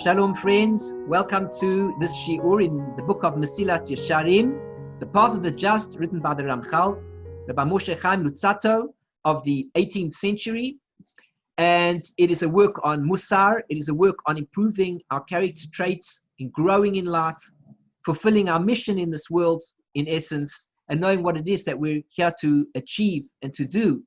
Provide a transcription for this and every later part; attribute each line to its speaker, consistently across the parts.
Speaker 1: Shalom friends, welcome to this shiur in the book of Mesilat Yesharim, The Path of the Just, written by the Ramchal, Rabbi Moshe Chaim Luzzatto of the 18th century. And it is a work on Musar, it is a work on improving our character traits, in growing in life, fulfilling our mission in this world, in essence, and knowing what it is that we're here to achieve and to do.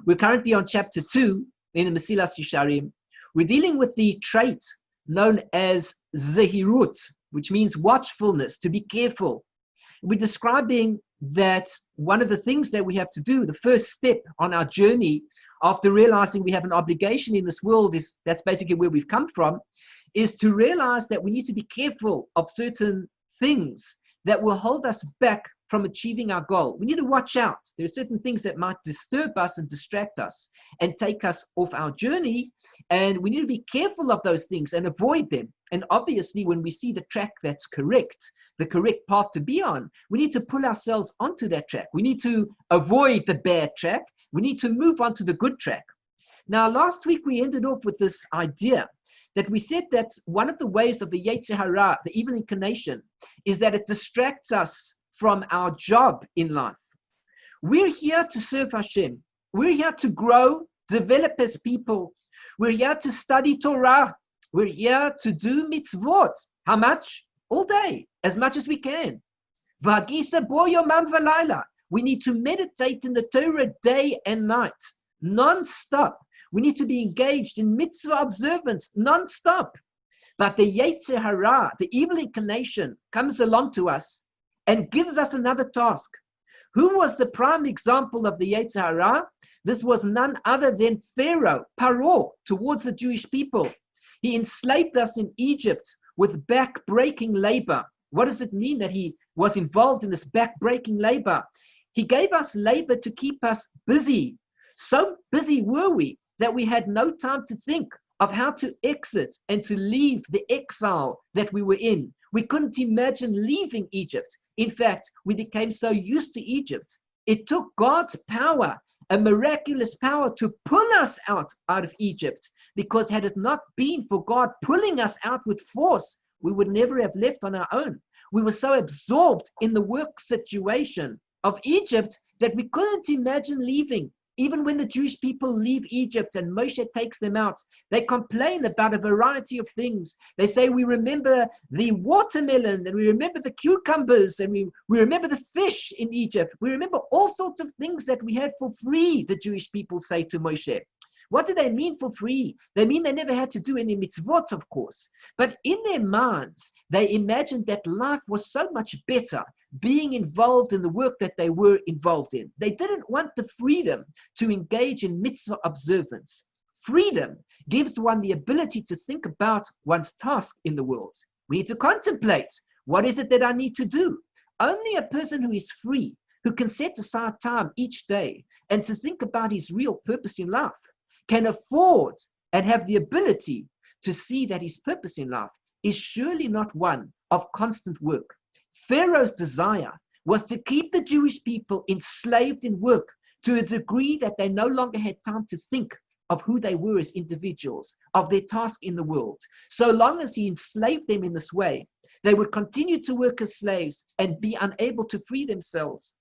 Speaker 1: We're currently on chapter 2 in the Mesilat Yesharim. We're dealing with the trait known as zehirut, which means watchfulness, to be careful. We're describing that one of the things that we have to do, the first step on our journey after realizing we have an obligation in this world, that's basically where we've come from, is to realize that we need to be careful of certain things that will hold us back from achieving our goal. We need to watch out. There are certain things that might disturb us and distract us and take us off our journey, and we need to be careful of those things and avoid them. And obviously, when we see the track that's correct, the correct path to be on, we need to pull ourselves onto that track. We need to avoid the bad track. We need to move on to the good track. Now, last week we ended off with this idea that we said that one of the ways of the Yetzer Hara, the evil inclination, is that it distracts us from our job in life. We're here to serve Hashem. We're here to grow, develop as people. We're here to study Torah. We're here to do mitzvot. How much? All day, as much as we can. V'hagisa bo yomam v'layla. We need to meditate in the Torah day and night, non-stop. We need to be engaged in mitzvah observance, non-stop. But the Yetzer Hara, the evil inclination, comes along to us and gives us another task. Who was the prime example of the Yetzer Hara? This was none other than Pharaoh, Paro, towards the Jewish people. He enslaved us in Egypt with back-breaking labor. What does it mean that he was involved in this back-breaking labor? He gave us labor to keep us busy. So busy were we that we had no time to think of how to exit and to leave the exile that we were in. We couldn't imagine leaving Egypt. In fact, we became so used to Egypt. It took God's power, a miraculous power, to pull us out of Egypt, because had it not been for God pulling us out with force, we would never have left on our own. We were so absorbed in the work situation of Egypt that we couldn't imagine leaving. Even when the Jewish people leave Egypt and Moshe takes them out, they complain about a variety of things. They say, we remember the watermelon, and we remember the cucumbers, and we remember the fish in Egypt. We remember all sorts of things that we had for free, the Jewish people say to Moshe. What do they mean for free? They mean they never had to do any mitzvot, of course. But in their minds, they imagined that life was so much better being involved in the work that they were involved in. They didn't want the freedom to engage in mitzvah observance. Freedom gives one the ability to think about one's task in the world. We need to contemplate, what is it that I need to do? Only a person who is free, who can set aside time each day and to think about his real purpose in life, can afford and have the ability to see that his purpose in life is surely not one of constant work. Pharaoh's desire was to keep the Jewish people enslaved in work to a degree that they no longer had time to think of who they were as individuals, of their task in the world. So long as he enslaved them in this way, they would continue to work as slaves and be unable to free themselves.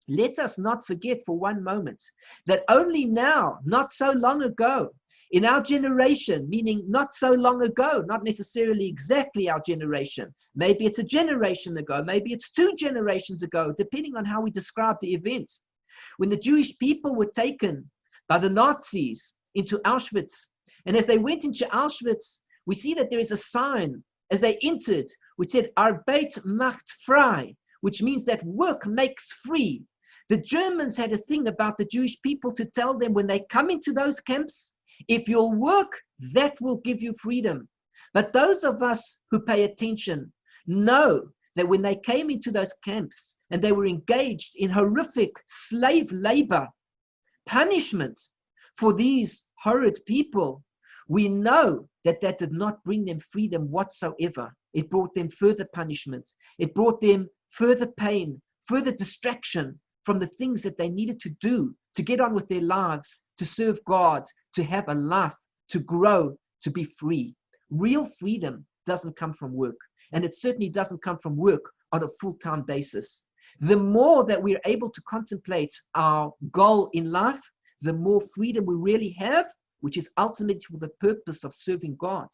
Speaker 1: Let us not forget for one moment that only now, not so long ago, in our generation, meaning not so long ago, not necessarily exactly our generation, maybe it's a generation ago, maybe it's 2 generations ago, depending on how we describe the event, when the Jewish people were taken by the Nazis into Auschwitz. And as they went into Auschwitz, we see that there is a sign as they entered, which said, Arbeit macht frei, which means that work makes free. The Germans had a thing about the Jewish people to tell them when they come into those camps, if you'll work, that will give you freedom. But those of us who pay attention know that when they came into those camps and they were engaged in horrific slave labor, punishment for these horrid people, we know that that did not bring them freedom whatsoever. It brought them further punishment. It brought them further pain, further distraction from the things that they needed to do to get on with their lives, to serve God, to have a life, to grow, to be free. Real freedom doesn't come from work, and it certainly doesn't come from work on a full-time basis. The more that we're able to contemplate our goal in life, the more freedom we really have, which is ultimately for the purpose of serving God.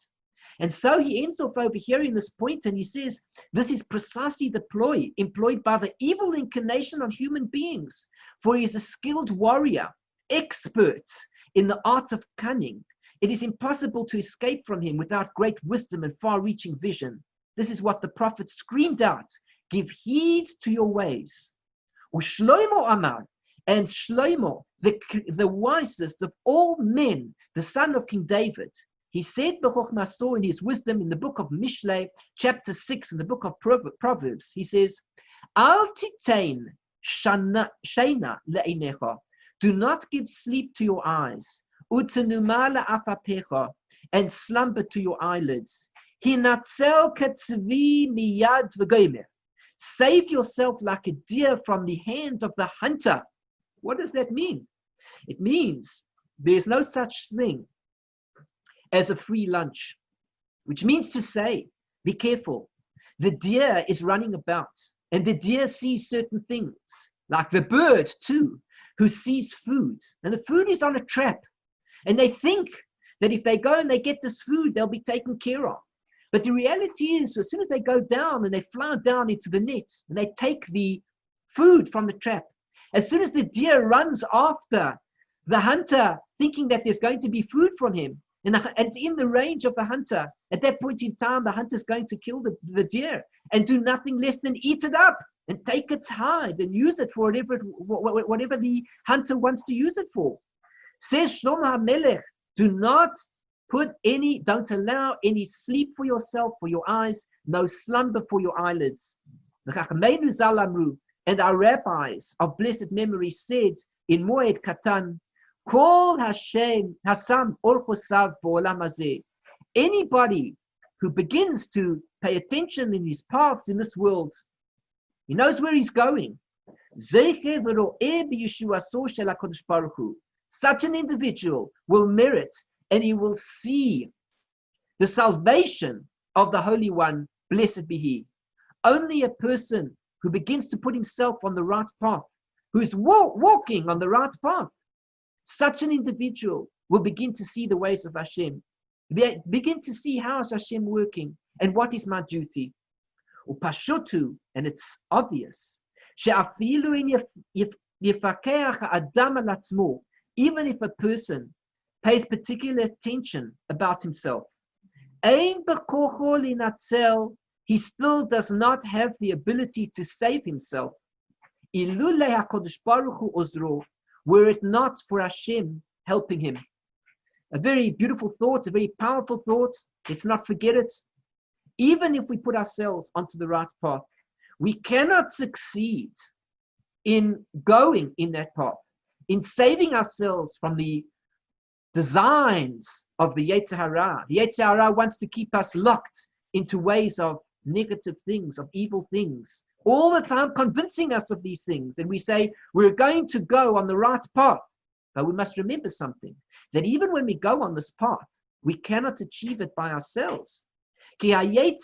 Speaker 1: And so he ends off over here in this point, and he says, this is precisely the ploy employed by the evil inclination on human beings, for he is a skilled warrior, expert in the art of cunning. It is impossible to escape from him without great wisdom and far-reaching vision. This is what the prophet screamed out, give heed to your ways. Shlomo Amar, and Shlomo, the wisest of all men, the son of King David, he said b'chokhmaso, in his wisdom, in the book of Mishlei, chapter 6, in the book of Proverbs, he says, Al titain sheina le'inecha, do not give sleep to your eyes, utenuma la'afapecha, and slumber to your eyelids. Hinatzel ketzvi miyad v'gomer, save yourself like a deer from the hand of the hunter. What does that mean? It means there's no such thing as a free lunch, which means to say, be careful. The deer is running about, and the deer sees certain things, like the bird too, who sees food, and the food is on a trap, and they think that if they go and they get this food, they'll be taken care of. But the reality is, as soon as they go down and they fly down into the net, and they take the food from the trap, as soon as the deer runs after the hunter, thinking that there's going to be food from him, and in the range of the hunter, at that point in time, the hunter's going to kill the deer and do nothing less than eat it up and take its hide and use it for whatever the hunter wants to use it for. Says Shlomo HaMelech, don't allow any sleep for yourself, for your eyes, no slumber for your eyelids. The Chachmeinu Zal Amru, and our rabbis of blessed memory said in Moed Katan, Kol Hashem Hasam Or Chosav B'olam Hazeh. Anybody who begins to pay attention in his paths in this world, he knows where he's going. Such an individual will merit, and he will see the salvation of the Holy One, blessed be He. Only a person who begins to put himself on the right path, who's walking on the right path, such an individual will begin to see the ways of Hashem, begin to see how is Hashem working and what is my duty. Upashutu, and it's obvious, even if a person pays particular attention about himself, he still does not have the ability to save himself. Were it not for Hashem helping him. A very beautiful thought, a very powerful thought. Let's not forget it. Even if we put ourselves onto the right path, we cannot succeed in going in that path, in saving ourselves from the designs of the Yetzer Hara. The Yetzer Hara wants to keep us locked into ways of negative things, of evil things, all the time convincing us of these things. And we say, we're going to go on the right path. But we must remember something, that even when we go on this path, we cannot achieve it by ourselves. Because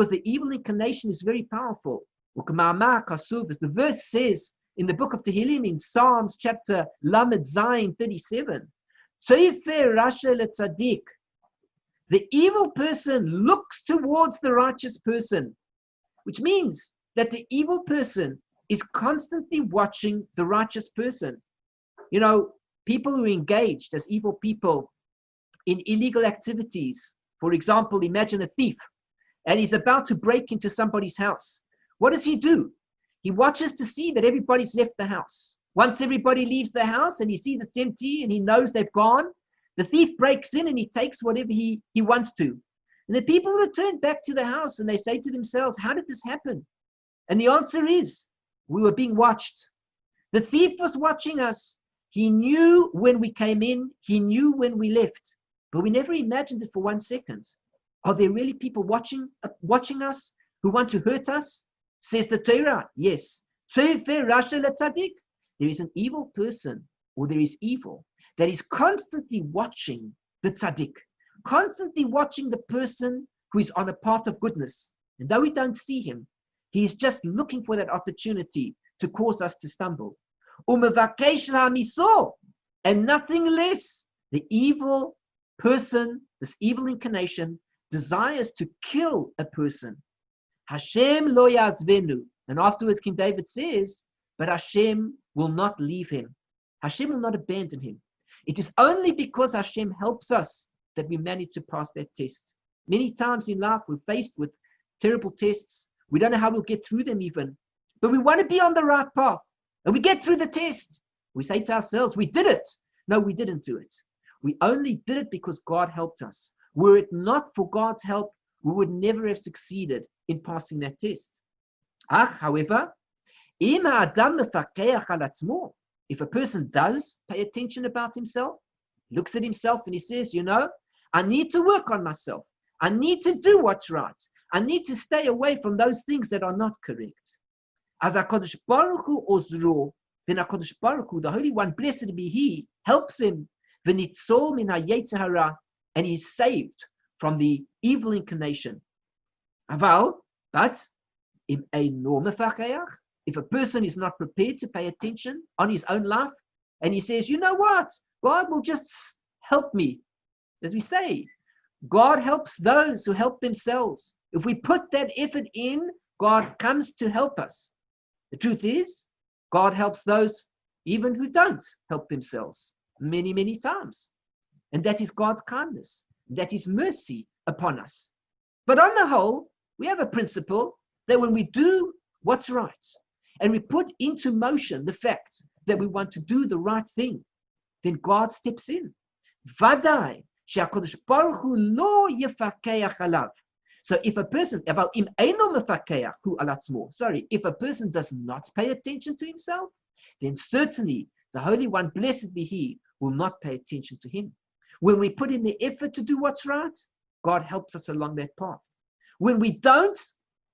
Speaker 1: the evil inclination is very powerful. As the verse says in the book of Tehillim, in Psalms chapter Lamed Zayin 37, the evil person looks towards the righteous person, which means that the evil person is constantly watching the righteous person. You know, people who are engaged as evil people in illegal activities. For example, imagine a thief, and he's about to break into somebody's house. What does he do? He watches to see that everybody's left the house. Once everybody leaves the house and he sees it's empty and he knows they've gone, the thief breaks in and he takes whatever he wants to. And the people return back to the house and they say to themselves, how did this happen? And the answer is, we were being watched. The thief was watching us. He knew when we came in, he knew when we left, but we never imagined it for 1 second. Are there really people watching us who want to hurt us? Says the Torah, yes. There is an evil person, or there is evil, that is constantly watching the tzaddik, constantly watching the person who is on a path of goodness. And though we don't see him, he is just looking for that opportunity to cause us to stumble. And nothing less. The evil person, this evil inclination, desires to kill a person. Hashem lo yazvenu. And afterwards, King David says, but Hashem will not leave him. Hashem will not abandon him. It is only because Hashem helps us that we manage to pass that test. Many times in life, we're faced with terrible tests. We don't know how we'll get through them even. But we want to be on the right path. And we get through the test. We say to ourselves, we did it. No, we didn't do it. We only did it because God helped us. Were it not for God's help, we would never have succeeded in passing that test. However, if a person does pay attention about himself, looks at himself and he says, I need to work on myself. I need to do what's right. I need to stay away from those things that are not correct. As HaKadosh Baruch Hu ozro, then HaKadosh Baruch Hu, the Holy One, blessed be He, helps him, v'nitzol min ha'yetzer hara, and he's saved from the evil inclination. But if a person is not prepared to pay attention on his own life, and he says, you know what, God will just help me. As we say, God helps those who help themselves. If we put that effort in, God comes to help us. The truth is, God helps those even who don't help themselves many, many times. And that is God's kindness. That is mercy upon us. But on the whole, we have a principle that when we do what's right, and we put into motion the fact that we want to do the right thing, then God steps in. Vadai, she'HaKadosh Baruch Hu lo yefakeach alav. So if a person, if a person does not pay attention to himself, then certainly the Holy One, blessed be He, will not pay attention to him. When we put in the effort to do what's right, God helps us along that path. When we don't,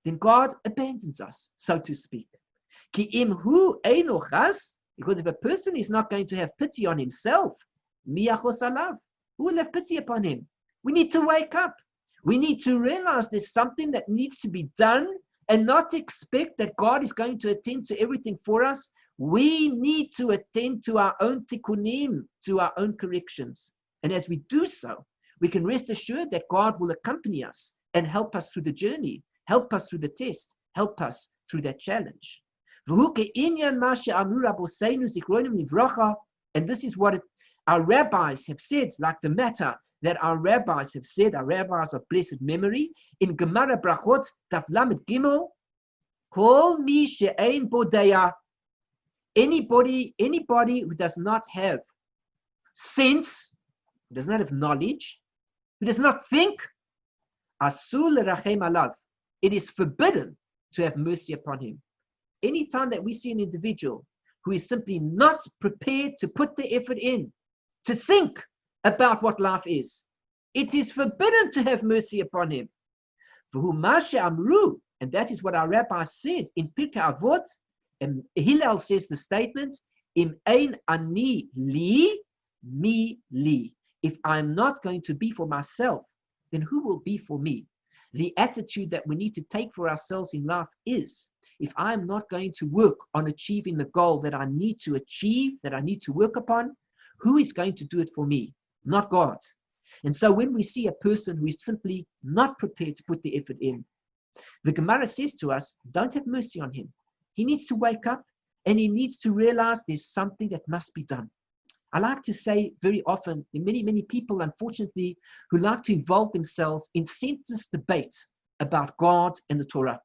Speaker 1: then God abandons us, so to speak. Because if a person is not going to have pity on himself, who will have pity upon him? We need to wake up. We need to realize there's something that needs to be done and not expect that God is going to attend to everything for us. We need to attend to our own tikkunim, to our own corrections. And as we do so, we can rest assured that God will accompany us and help us through the journey, help us through the test, help us through that challenge. And this is what our rabbis have said, like the matter that our rabbis have said, our rabbis of blessed memory, in Gemara Brachot, Daf Lamed Gimel, Kol mi she'ein bodeya, anybody who does not have sense, who does not have knowledge, who does not think, asur lerachem alav, it is forbidden to have mercy upon him. Anytime that we see an individual who is simply not prepared to put the effort in, to think about what life is, it is forbidden to have mercy upon him. And that is what our rabbis said in Pirkei Avot. And Hillel says the statement, Im ein ani li, mi li. If I'm not going to be for myself, then who will be for me? The attitude that we need to take for ourselves in life is, if I'm not going to work on achieving the goal that I need to achieve, that I need to work upon, who is going to do it for me? Not God. And so when we see a person who is simply not prepared to put the effort in, the Gemara says to us, don't have mercy on him. He needs to wake up and he needs to realize there's something that must be done. I like to say very often, there are many people, unfortunately, who like to involve themselves in senseless debate about God and the Torah.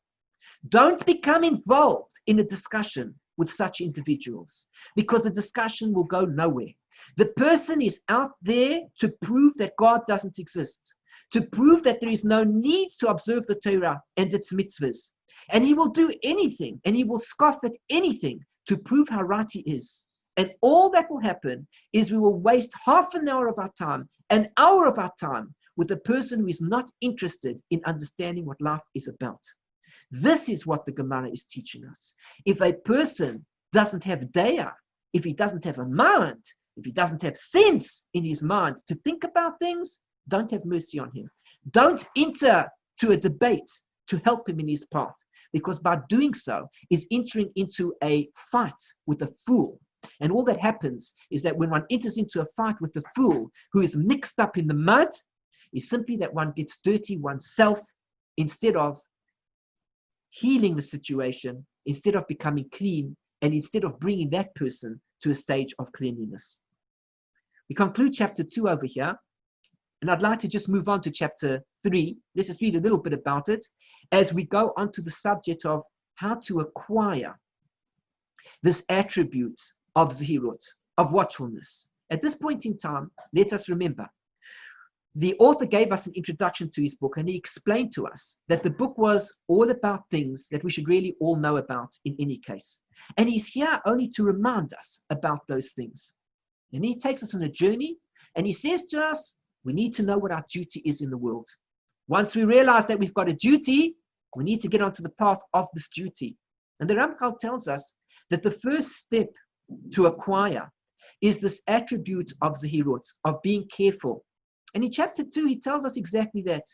Speaker 1: Don't become involved in a discussion with such individuals, because the discussion will go nowhere. The person is out there to prove that God doesn't exist, to prove that there is no need to observe the Torah and its mitzvahs. And he will do anything, and he will scoff at anything to prove how right he is. And all that will happen is we will waste half an hour of our time, an hour of our time, with a person who is not interested in understanding what life is about. This is what the Gemara is teaching us. If a person doesn't have daya, if he doesn't have a mind, if he doesn't have sense in his mind to think about things, don't have mercy on him. Don't enter to a debate to help him in his path, because by doing so is entering into a fight with a fool. And all that happens is that when one enters into a fight with a fool who is mixed up in the mud, is simply that one gets dirty oneself instead of healing the situation, instead of becoming clean, and instead of bringing that person to a stage of cleanliness. We conclude chapter 2 over here, and I'd like to just move on to chapter 3. Let's just read a little bit about it as we go on to the subject of how to acquire this attribute of zehirut, of watchfulness. At this point in time, let us remember, the author gave us an introduction to his book, and he explained to us that the book was all about things that we should really all know about in any case. And he's here only to remind us about those things. And he takes us on a journey, and he says to us, we need to know what our duty is in the world. Once we realize that we've got a duty, we need to get onto the path of this duty. And the Ramchal tells us that the first step to acquire is this attribute of zehirut, of being careful. And in chapter 2, he tells us exactly that.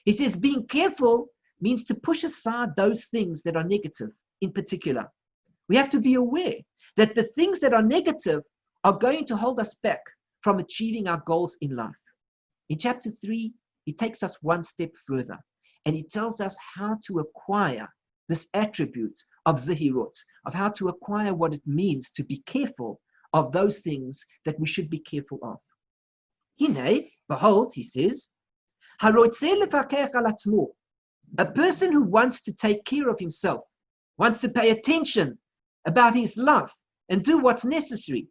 Speaker 1: He says being careful means to push aside those things that are negative in particular. We have to be aware that the things that are negative are going to hold us back from achieving our goals in life. In chapter 3, he takes us one step further, and he tells us how to acquire this attribute of zehirut, of how to acquire what it means to be careful of those things that we should be careful of. Hine, behold, he says, a person who wants to take care of himself, wants to pay attention about his life and do what's necessary.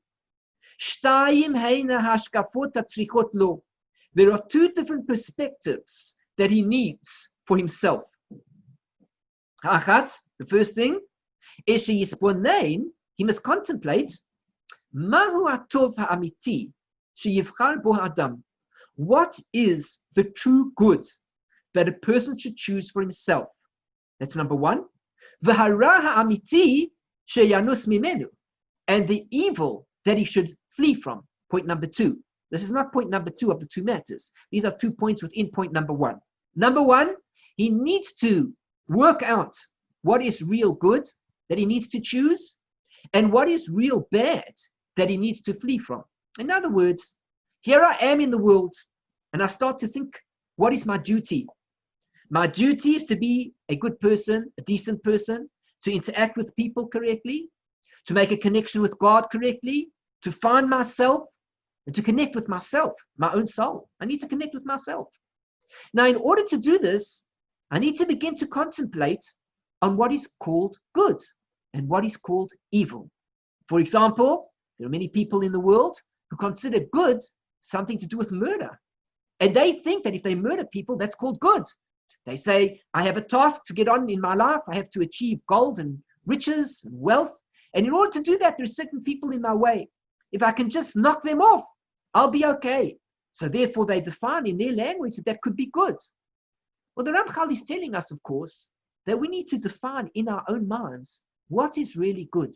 Speaker 1: There are two different perspectives that he needs for himself. The first thing is he must contemplate what is the true good that a person should choose for himself. That's number one. And the evil that he should flee from. Point number 2. This is not point number 2 of the two matters. These are 2 points within point number 1. Number 1, he needs to work out what is real good that he needs to choose and what is real bad that he needs to flee from. In other words, here I am in the world and I start to think, what is my duty? My duty is to be a good person, a decent person, to interact with people correctly, to make a connection with God correctly, to find myself, and to connect with myself, my own soul. I need to connect with myself. Now, in order to do this, I need to begin to contemplate on what is called good and what is called evil. For example, there are many people in the world who consider good something to do with murder. And they think that if they murder people, that's called good. They say, I have a task to get on in my life. I have to achieve gold and riches and wealth. And in order to do that, there are certain people in my way. If I can just knock them off, I'll be okay. So therefore, they define in their language that could be good. Well, the Ramchal is telling us, of course, that we need to define in our own minds what is really good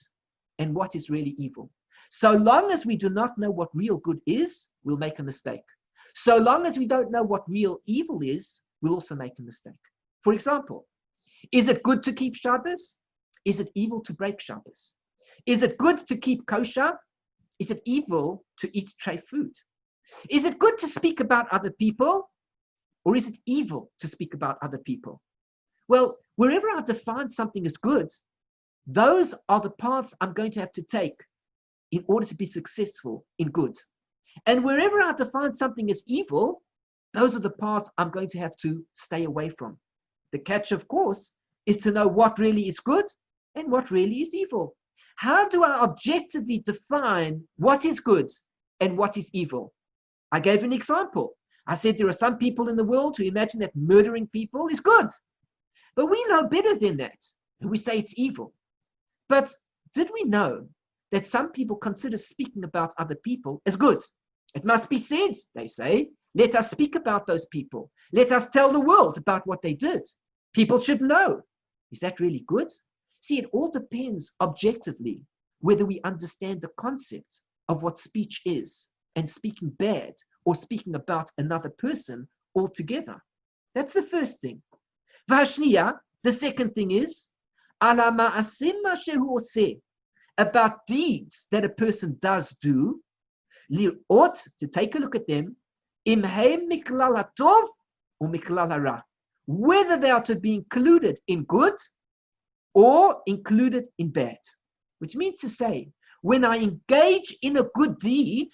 Speaker 1: and what is really evil. So long as we do not know what real good is, we'll make a mistake. So long as we don't know what real evil is, we'll also make a mistake. For example, is it good to keep Shabbos? Is it evil to break Shabbos? Is it good to keep kosher? Is it evil to eat treif food? Is it good to speak about other people? Or is it evil to speak about other people? Well, wherever I define something as good, those are the paths I'm going to have to take in order to be successful in good. And wherever I define something as evil, those are the paths I'm going to have to stay away from. The catch, of course, is to know what really is good and what really is evil. How do I objectively define what is good and what is evil? I gave an example. I said there are some people in the world who imagine that murdering people is good. But we know better than that. And we say it's evil. But did we know that some people consider speaking about other people as good? It must be said, they say, let us speak about those people. Let us tell the world about what they did. People should know. Is that really good? See, it all depends objectively whether we understand the concept of what speech is and speaking bad or speaking about another person altogether. That's the first thing. V'hashniya, the second thing is, ala ma'asim shehu oseh, about deeds that a person does do, li'ot, to take a look at them, im heim miklal hatov or miklal hara, whether they are to be included in good or included in bad. Which means to say, when I engage in a good deed,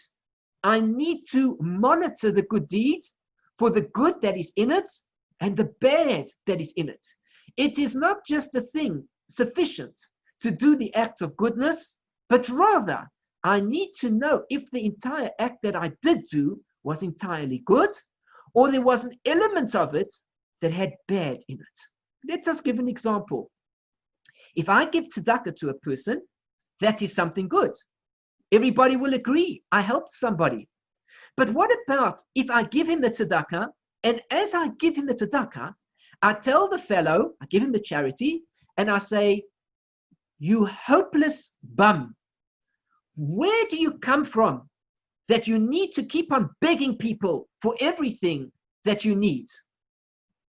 Speaker 1: I need to monitor the good deed for the good that is in it and the bad that is in it. It is not just a thing sufficient to do the act of goodness, but rather I need to know if the entire act that I did do was entirely good, or there was an element of it that had bad in it. Let us give an example. If I give tzedakah to a person, that is something good. Everybody will agree, I helped somebody. But what about if I give him the tzedakah, and as I give him the tzedakah, I tell the fellow, I give him the charity, and I say, you hopeless bum, where do you come from that you need to keep on begging people for everything that you need?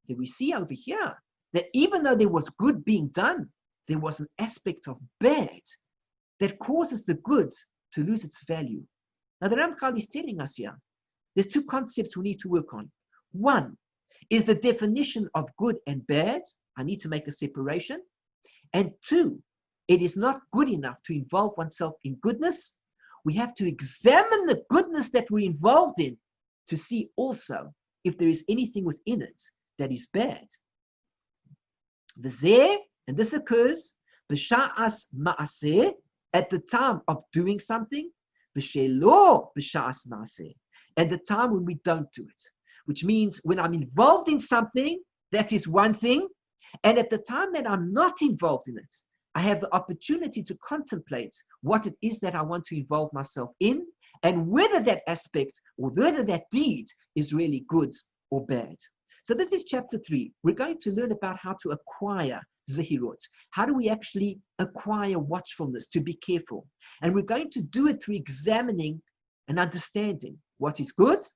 Speaker 1: Then we see over here that even though there was good being done, there was an aspect of bad that causes the good to lose its value. Now the Ramchal is telling us here, there's two concepts we need to work on. One is the definition of good and bad. I need to make a separation. And two, it is not good enough to involve oneself in goodness. We have to examine the goodness that we're involved in to see also if there is anything within it that is bad. V'zeh, and this occurs, b'sha'as ma'aseh, at the time of doing something, v'shelo b'sha'as ma'aseh, at the time when we don't do it. Which means when I'm involved in something, that is one thing, and at the time that I'm not involved in it, I have the opportunity to contemplate what it is that I want to involve myself in, and whether that aspect or whether that deed is really good or bad. So this is chapter 3. We're going to learn about how to acquire zehirot. How do we actually acquire watchfulness, to be careful? And we're going to do it through examining and understanding what is good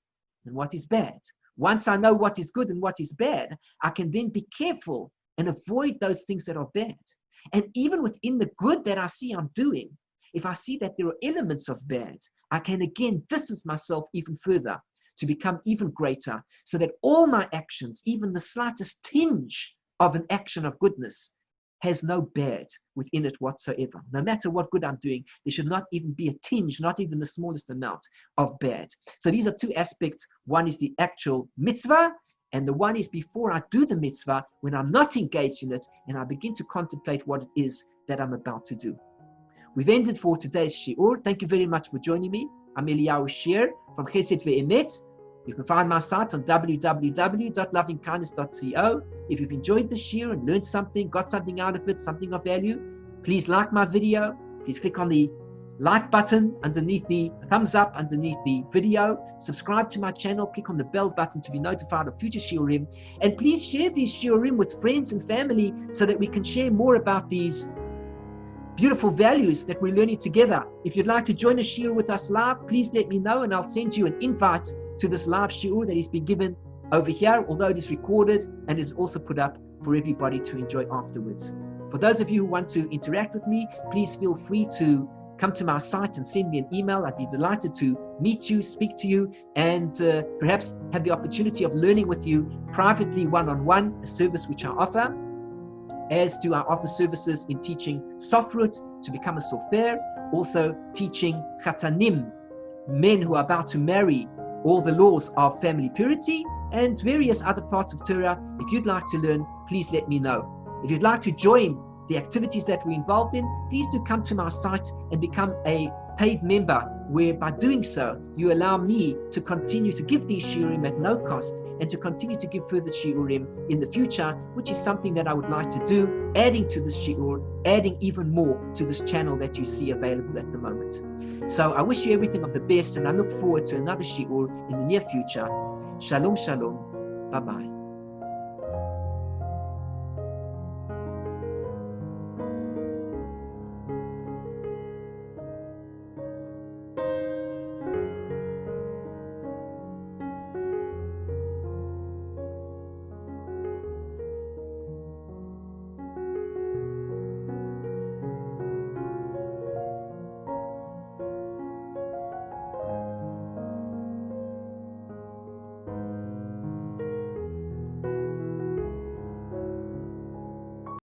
Speaker 1: and what is bad. Once I know what is good and what is bad, I can then be careful and avoid those things that are bad. And even within the good that I see I'm doing, if I see that there are elements of bad, I can again distance myself even further to become even greater, so that all my actions, even the slightest tinge of an action of goodness, has no bad within it whatsoever. No matter what good I'm doing, there should not even be a tinge, not even the smallest amount of bad. So these are two aspects. One is the actual mitzvah, and the one is before I do the mitzvah, when I'm not engaged in it, and I begin to contemplate what it is that I'm about to do. We've ended for today's shiur. Thank you very much for joining me. I'm Eliyahu Shir from Chesed Ve'emet. You can find my site on www.lovingkindness.co. If you've enjoyed the shiur and learned something, got something out of it, something of value, please like my video. Please click on the like button underneath the thumbs up underneath the video. Subscribe to my channel. Click on the bell button to be notified of future shiurim. And please share these shiurim with friends and family so that we can share more about these beautiful values that we're learning together. If you'd like to join a shiur with us live, please let me know and I'll send you an invite to this live shiur that has been given over here, although it is recorded and it's also put up for everybody to enjoy afterwards. For those of you who want to interact with me, please feel free to come to my site and send me an email. I'd be delighted to meet you, speak to you, and perhaps have the opportunity of learning with you privately, one-on-one, a service which I offer, as do I offer services in teaching sofrut to become a sofer, also teaching chatanim, men who are about to marry, all the laws of family purity, and various other parts of Torah. If you'd like to learn, please let me know. If you'd like to join the activities that we're involved in, please do come to my site and become a paid member, where by doing so, you allow me to continue to give these shiurim at no cost and to continue to give further shiurim in the future, which is something that I would like to do, adding to this shiur, adding even more to this channel that you see available at the moment. So I wish you everything of the best, and I look forward to another shiur in the near future. Shalom, shalom. Bye-bye.